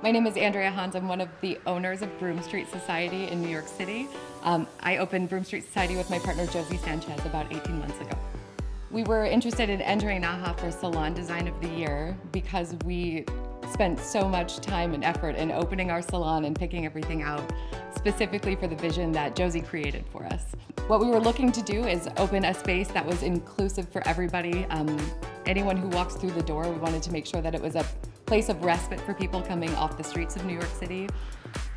My name is Andrea. I'm one of the owners of Broome Street Society in New York City. I opened Broome Street Society with my partner Josie Sanchez about 18 months ago. We were interested in entering Naha for Salon Design of the Year because we spent so much time and effort in opening our salon and picking everything out specifically for the vision that Josie created for us. What we were looking to do is open a space that was inclusive for everybody. Anyone who walks through the door, we wanted to make sure that it was a place of respite for people coming off the streets of New York City.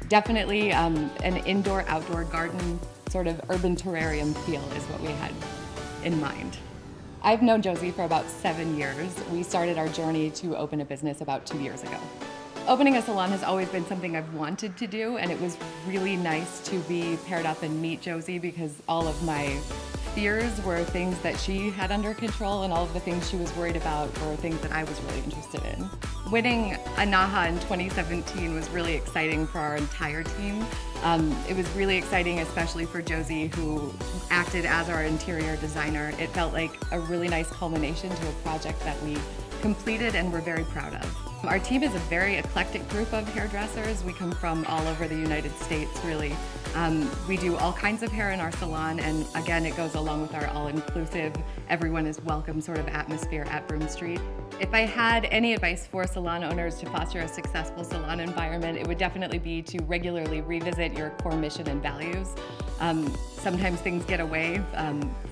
Definitely an indoor-outdoor garden, sort of urban terrarium feel is what we had in mind. I've known Josie for about 7 years. We started our journey to open a business about 2 years ago. Opening a salon has always been something I've wanted to do, and it was really nice to be paired up and meet Josie because all of my fears were things that she had under control, and all of the things she was worried about were things that I was really interested in. Winning a Naha in 2017 was really exciting for our entire team. It was really exciting, especially for Josie, who acted as our interior designer. It felt like a really nice culmination to a project that we completed and we're very proud of. Our team is a very eclectic group of hairdressers. We come from all over the United States, really. We do all kinds of hair in our salon, and again, it goes along with our all-inclusive, everyone is welcome sort of atmosphere at Broome Street. If I had any advice for salon owners to foster a successful salon environment, it would definitely be to regularly revisit your core mission and values. Sometimes things get away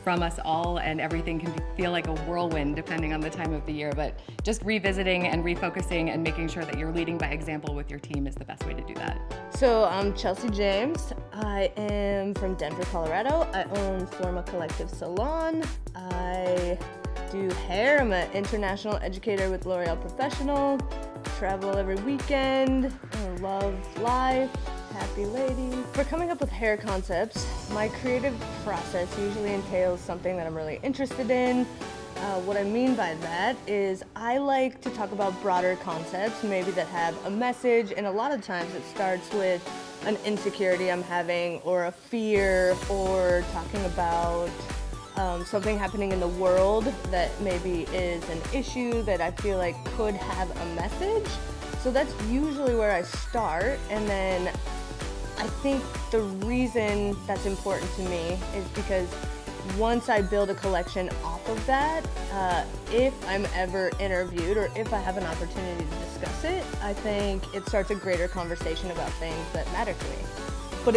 from us all, and everything can feel like a whirlwind depending on the time of the year, but just revisiting and refocusing and making sure that you're leading by example with your team is the best way to do that. So I'm Chelsea James. I am from Denver, Colorado. I own Forma Collective Salon. I do hair. I'm an international educator with L'Oreal Professionnel. Travel every weekend. I love life. Happy lady. For coming up with hair concepts, my creative process usually entails something that I'm really interested in. What I mean by that is I like to talk about broader concepts, maybe that have a message, and a lot of times it starts with an insecurity I'm having or a fear, or talking about something happening in the world that maybe is an issue that I feel like could have a message. So that's usually where I start, and then I think the reason that's important to me is because once I build a collection off of that, if I'm ever interviewed or if I have an opportunity to discuss it, I think it starts a greater conversation about things that matter to me. But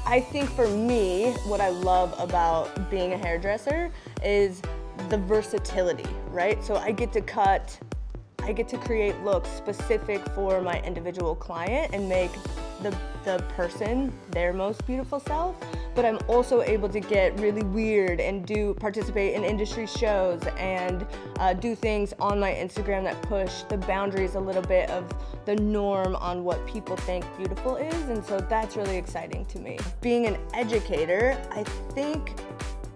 I think for me, what I love about being a hairdresser is the versatility, right? So I get to create looks specific for my individual client and make the person their most beautiful self, but I'm also able to get really weird and participate in industry shows and do things on my Instagram that push the boundaries a little bit of the norm on what people think beautiful is, and so that's really exciting to me. Being an educator, I think,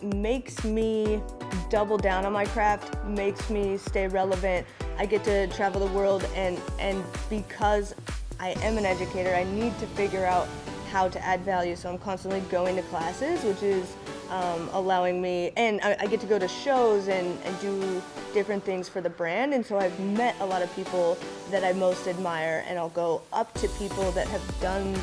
makes me double down on my craft, makes me stay relevant. I get to travel the world, and because I am an educator, I need to figure out how to add value, so I'm constantly going to classes, which is allowing me, and I get to go to shows and do different things for the brand, and so I've met a lot of people that I most admire, and I'll go up to people that have done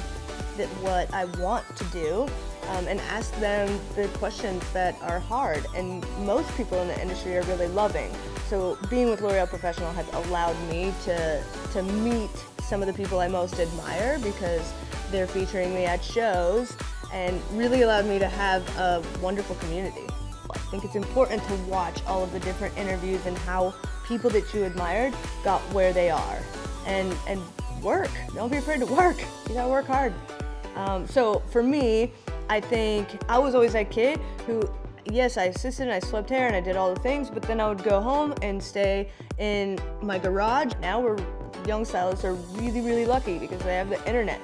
what I want to do and ask them the questions that are hard, and most people in the industry are really loving. So being with L'Oreal Professionnel has allowed me to meet some of the people I most admire because they're featuring me at shows, and really allowed me to have a wonderful community. I think it's important to watch all of the different interviews and how people that you admired got where they are, and work. Don't be afraid to work. You gotta work hard. So for me, I think I was always that kid who, yes, I assisted and I swept hair and I did all the things, but then I would go home and stay in my garage. Now young stylists are really, really lucky because they have the internet.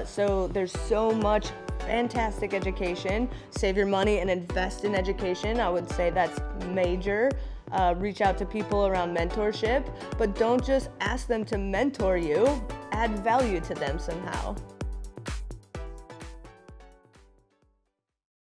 So there's so much fantastic education. Save your money and invest in education. I would say that's major. Reach out to people around mentorship, but don't just ask them to mentor you. Add value to them somehow.